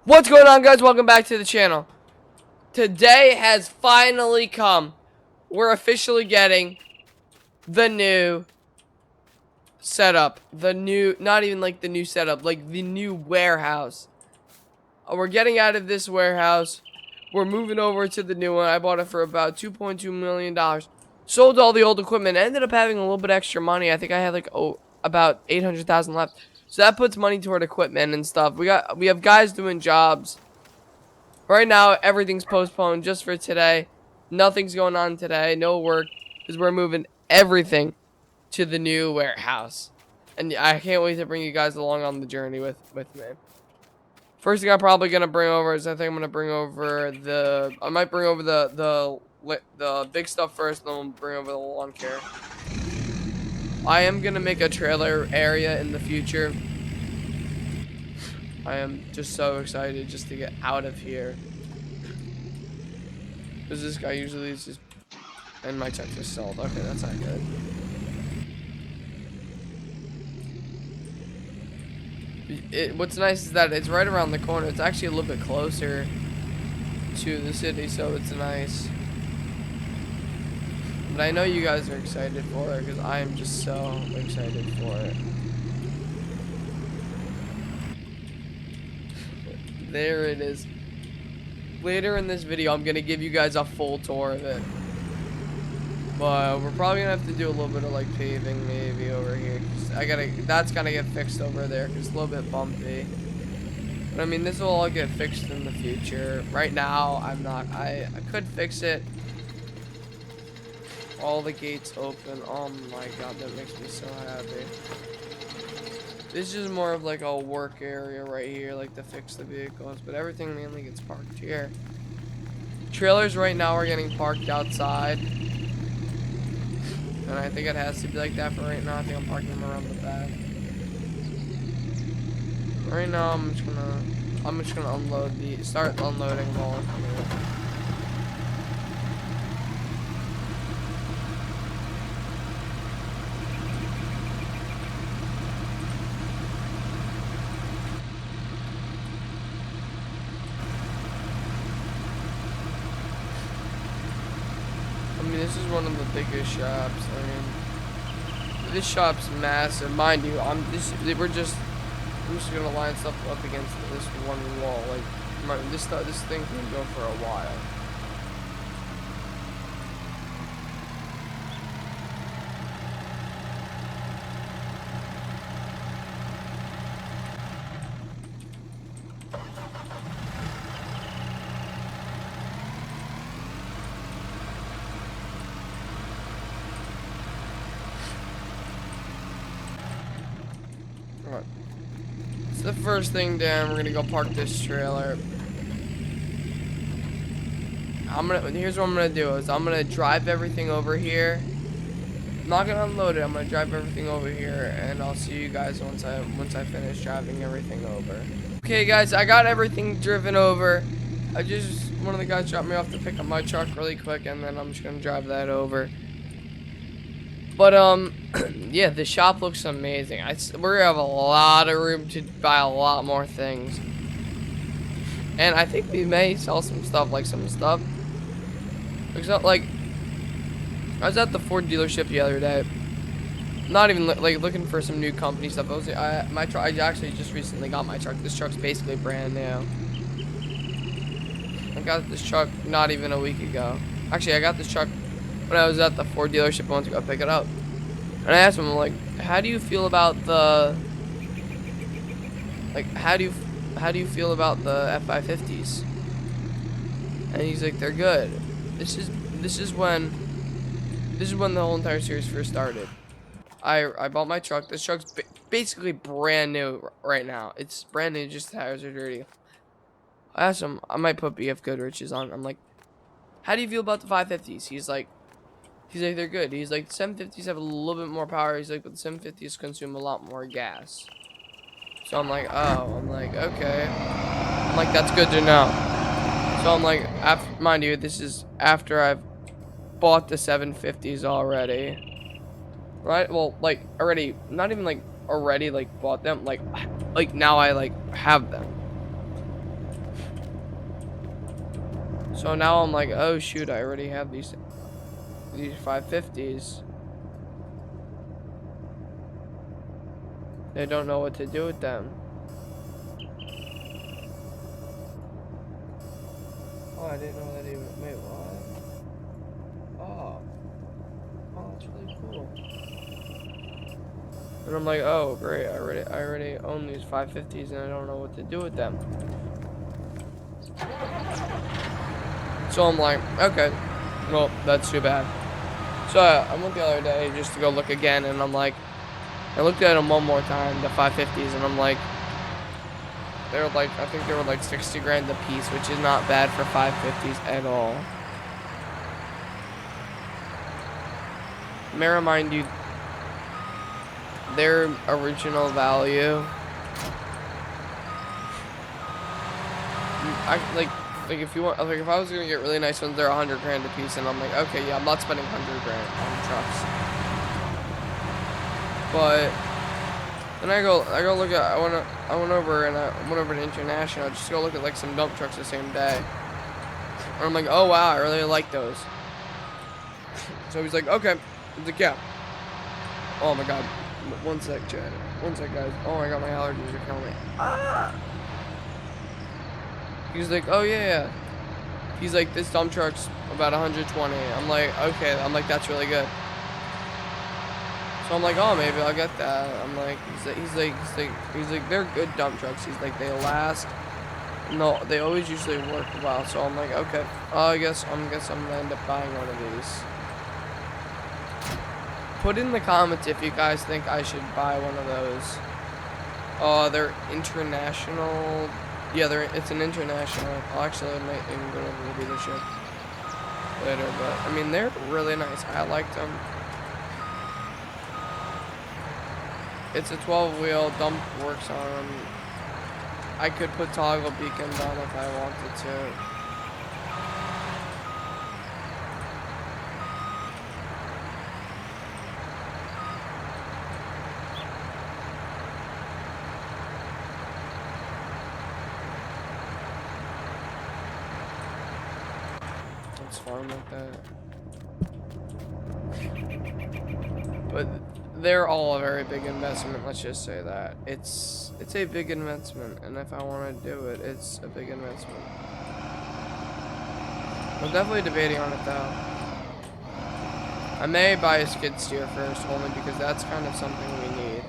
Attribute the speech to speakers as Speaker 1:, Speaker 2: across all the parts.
Speaker 1: What's going on, guys? Welcome back to the channel. Today has finally come. We're officially getting the new setup. Not even like the new setup, like the new warehouse. We're getting out of this warehouse. We're moving over to the new one. I bought it for about $2.2 million. Sold all the old equipment. Ended up having a little bit extra money. I think I had like about 800,000 left. So that puts money toward equipment and stuff. We have guys doing jobs. Right now, everything's postponed just for today. Nothing's going on today. No work. Because we're moving everything to the new warehouse. And I can't wait to bring you guys along on the journey with me. First thing I'm probably going to bring over is I think I'm going to bring over the... I might bring over the big stuff first, then we'll bring over the lawn care. I am going to make a trailer area in the future. I am just so excited just to get out of here. Because this guy usually is just... And my check just sold. Okay, that's not good. What's nice is that it's right around the corner. It's actually a little bit closer to the city, so it's nice. But I know you guys are excited for it, because I am just so excited for it. There it is. Later in this video, I'm gonna give you guys a full tour of it. But we're probably gonna have to do a little bit of like paving maybe over here. That's gonna get fixed over there because it's a little bit bumpy. But I mean, this will all get fixed in the future. Right now, I'm not. I could fix it. All the gates open. Oh my god, that makes me so happy. This is more of like a work area right here, like to fix the vehicles, but everything mainly gets parked here. Trailers right now are getting parked outside. And I think it has to be like that for right now. I think I'm parking them around the back. Right now I'm just gonna start unloading them all. I mean, this is one of the biggest shops. I mean, this shop's massive, mind you. I'm just gonna line stuff up against this one wall. Like, this thing can go for a while. Alright. So the first thing down, we're gonna go park this trailer. Here's what I'm gonna do is I'm gonna drive everything over here. I'm not gonna unload it, I'm gonna drive everything over here and I'll see you guys once I finish driving everything over. Okay guys, I got everything driven over. One of the guys dropped me off to pick up my truck really quick and then I'm just gonna drive that over. But, yeah, the shop looks amazing. We have a lot of room to buy a lot more things. And I think we may sell some stuff, like some stuff. Except, like, I was at the Ford dealership the other day. Not even, like, looking for some new company stuff. I actually just recently got my truck. This truck's basically brand new. I got this truck not even a week ago. Actually, I got this truck when I was at the Ford dealership. I went to go pick it up. And I asked him, like, how do you feel about the... Like, how do you feel about the F550s? And he's like, they're good. This is when the whole entire series first started. I bought my truck. This truck's basically brand new right now. It's brand new, just the tires are dirty. I asked him, I might put BF Goodrich's on. I'm like, how do you feel about the 550s? He's like, they're good. He's like, the 750s have a little bit more power. He's like, but the 750s consume a lot more gas. So I'm like, oh, okay. I'm like, that's good to know. So I'm like, mind you, this is after I've bought the 750s already. Right? Well, like, already, not even like already, like, bought them. Like now I, like, have them. So now I'm like, oh shoot, I already have these 550s. They don't know what to do with them. Oh, I didn't know that even. Wait, what? Oh. Oh, that's really cool. And I'm like, oh great, I already own these 550s and I don't know what to do with them. So I'm like, okay, well, that's too bad. So I went the other day just to go look again, and I'm like, I looked at them one more time, the 550s, and I'm like, they were like, I think they were like 60 grand a piece, which is not bad for 550s at all. May I remind you, their original value, like if you want, like if I was gonna get really nice ones, they're 100 grand a piece, and I'm like, okay, yeah, I'm not spending 100 grand on trucks. But then I go look at, I went over to International just to go look at like some dump trucks the same day, and I'm like, oh wow, I really like those. So he's like, okay, he's like, yeah. Oh my god, one sec, Chad. One sec, guys. Oh my god, my allergies are killing me. Ah! He's like, oh yeah. He's like, this dump truck's about 120. I'm like, okay. I'm like, that's really good. So I'm like, oh, maybe I'll get that. I'm like, he's like, they're good dump trucks. He's like, they last. No, they always usually work well. So I'm like, okay. I guess I'm gonna end up buying one of these. Put in the comments if you guys think I should buy one of those. They're international. Yeah, it's an international. Actually, I might even go over to the dealership later, but I mean, they're really nice. I liked them. It's a 12-wheel, dump works on them. I could put toggle beacons on if I wanted to. It's fun like that. But they're all a very big investment, let's just say that. It's a big investment, and if I want to do it, it's a big investment. I'm definitely debating on it though. I may buy a skid steer first, only because that's kind of something we need.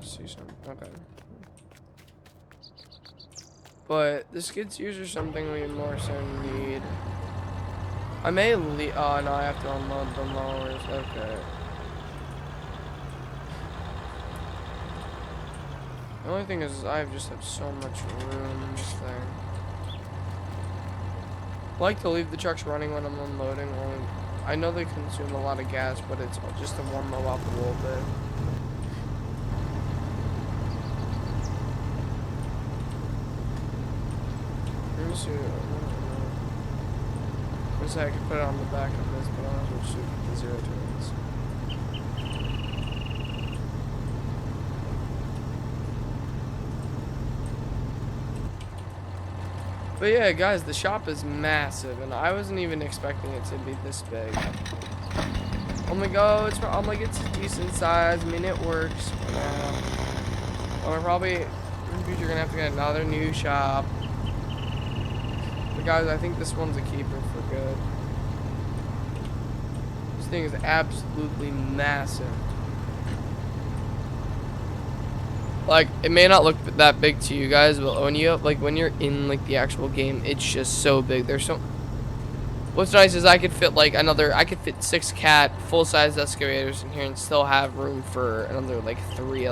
Speaker 1: See something. Okay. But the skid steers are something we more so need. I may leave. Oh no, I have to unload the mowers. Okay. The only thing is, I just have so much room in this thing. I like to leave the trucks running when I'm unloading. I know they consume a lot of gas, but it's just to warm them up a little bit. I could put it on the back of this, but I'll just shoot the 0 turns. But yeah, guys, the shop is massive, and I wasn't even expecting it to be this big. I'm like, oh, I'm like, it's a decent size. I mean, it works for now. I'm probably in the future gonna have to get another new shop. Guys, I think this one's a keeper for good. This thing is absolutely massive. Like, it may not look that big to you guys, but when you're in like the actual game, it's just so big. What's nice is I could fit 6 cat full-size excavators in here and still have room for another like 3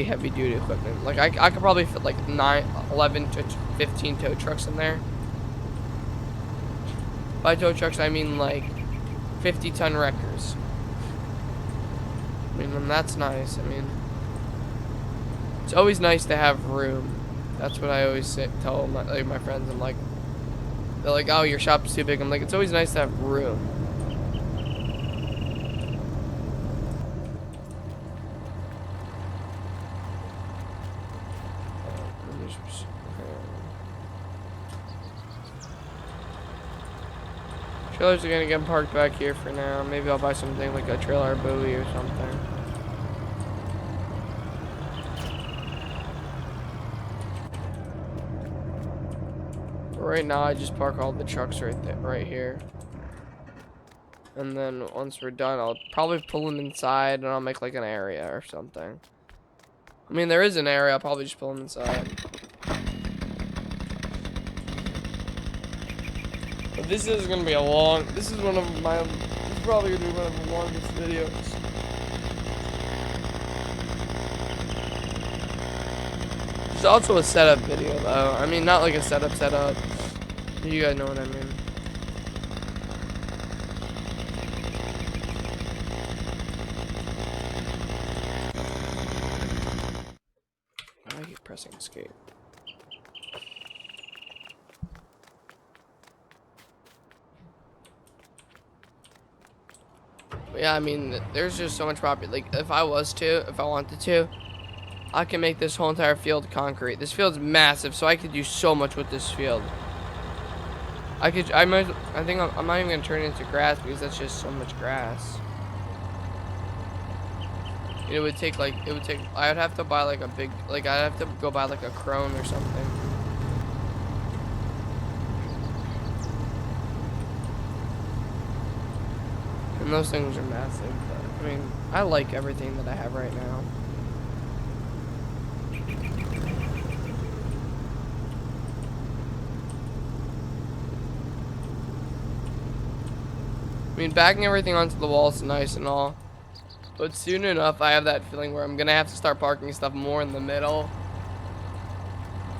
Speaker 1: heavy-duty equipment. Like, I could probably fit like 11 to 15 tow trucks in there. By tow trucks, I mean like 50-ton wreckers. I mean, and that's nice. I mean, it's always nice to have room That's what I always tell my friends. I'm like, they're like, oh, your shop's too big. I'm like, it's always nice to have room. Trailers are gonna get parked back here for now. Maybe I'll buy something like a trailer buoy or something. But right now, I just park all the trucks right here. And then once we're done, I'll probably pull them inside and I'll make like an area or something. I mean, there is an area. I'll probably just pull them inside. But this is gonna be a long. This is one of my. This is probably gonna be one of the longest videos. There's also a setup video though. I mean, not like a setup. You guys know what I mean. I keep pressing escape. But yeah, I mean, there's just so much property. Like, if I wanted to, I can make this whole entire field concrete. This field's massive, so I could do so much with this field. I think I'm not even gonna turn it into grass because that's just so much grass. It would take I would have to buy like a big, I'd have to go buy like a crone or something. And those things are massive, but I mean, I like everything that I have right now. I mean, backing everything onto the wall is nice and all, but soon enough, I have that feeling where I'm gonna have to start parking stuff more in the middle,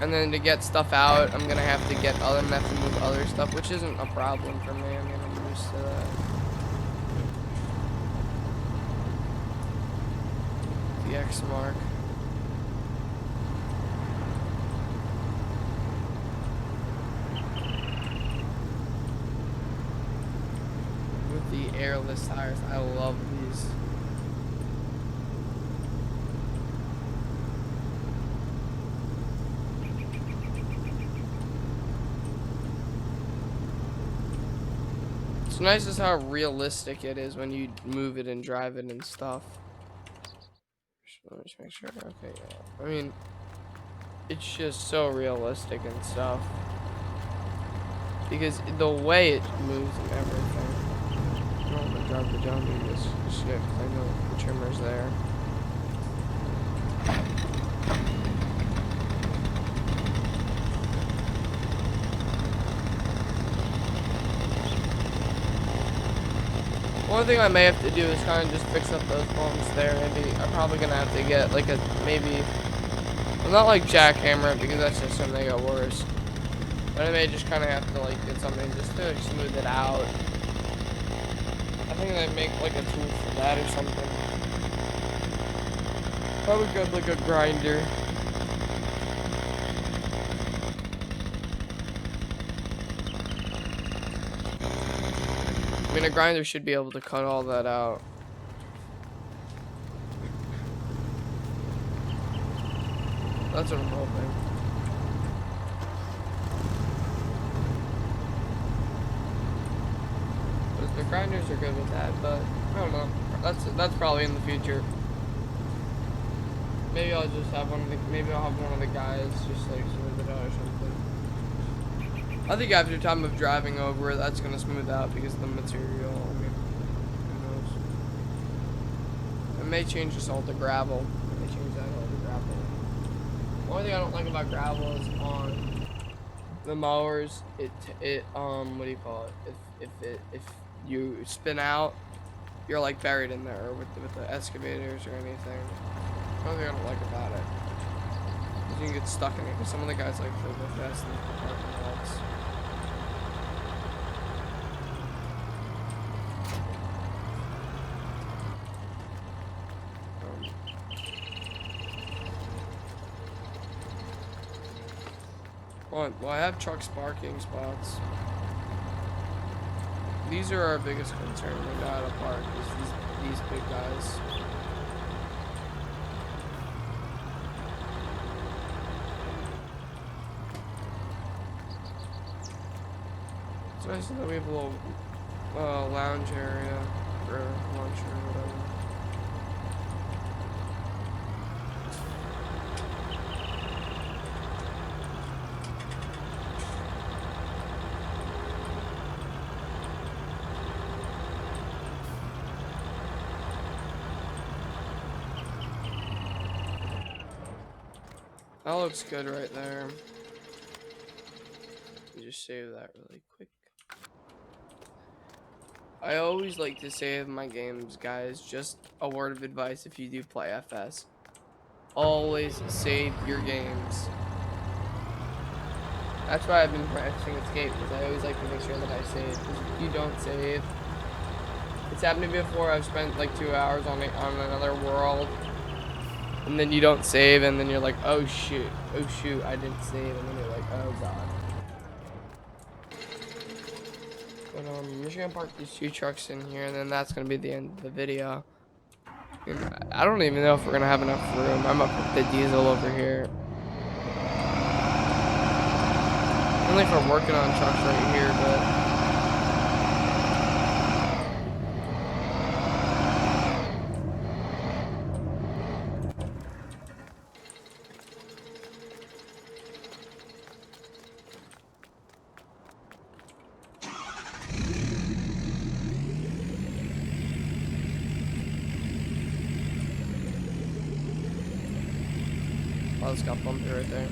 Speaker 1: and then to get stuff out, I'm gonna have to move other stuff, which isn't a problem for me. I mean, I'm used to that. The X mark. The airless tires. I love these. It's nice as how realistic it is when you move it and drive it and stuff. Let me just make sure. Okay, yeah. I mean, it's just so realistic and stuff. Because the way it moves and everything. I don't want to drive the John Deere this shit because I know the trimmer's there. One thing I may have to do is kind of just fix up those bumps there. Maybe I'm probably gonna have to get like well, not like jackhammer it because that's just gonna make it worse. But I may just kind of have to like get something just to smooth it out. I think they make like a tool for that or something. Probably got like a grinder. I mean, a grinder should be able to cut all that out. That's what I'm hoping. The grinders are good with that, but I don't know. That's probably in the future. Maybe I'll just have one of the guys just like smooth it out or something. I think after time of driving over it, that's gonna smooth out because of the material. I mean, who knows? It may change this all to gravel. It may change that all to gravel. The only thing I don't like about gravel is on the mowers. What do you call it? If you spin out, you're like buried in there, or with the excavators or anything. The only thing I don't like about it is you can get stuck in it, because some of the guys like to go fast in the parking lots. Well, I have trucks parking spots. These are our biggest concern. We know how to park. Is these big guys. It's nice that we have a little lounge area for lunch or whatever. That looks good right there. Let me just save that really quick. I always like to save my games, guys. Just a word of advice if you do play FS. Always save your games. That's why I've been practicing Escape, because I always like to make sure that I save. Because if you don't save, it's happened to me before. I've spent like 2 hours on another world, and then you don't save, and then you're like, oh shoot, I didn't save, and then you're like, oh god. But I'm just gonna park these 2 trucks in here, and then that's gonna be the end of the video. I don't even know if we're gonna have enough room. I'm gonna put the diesel over here. Only if we're working on trucks right here, but oh, it's got bumpy right there.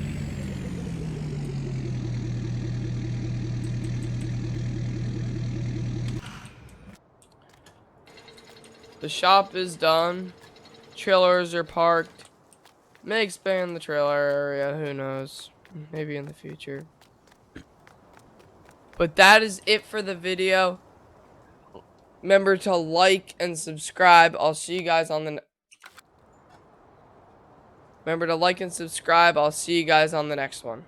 Speaker 1: The shop is done. Trailers are parked. May expand the trailer area, who knows? Maybe in the future. But that is it for the video. Remember to like and subscribe. I'll see you guys on the Remember to like and subscribe. I'll see you guys on the next one.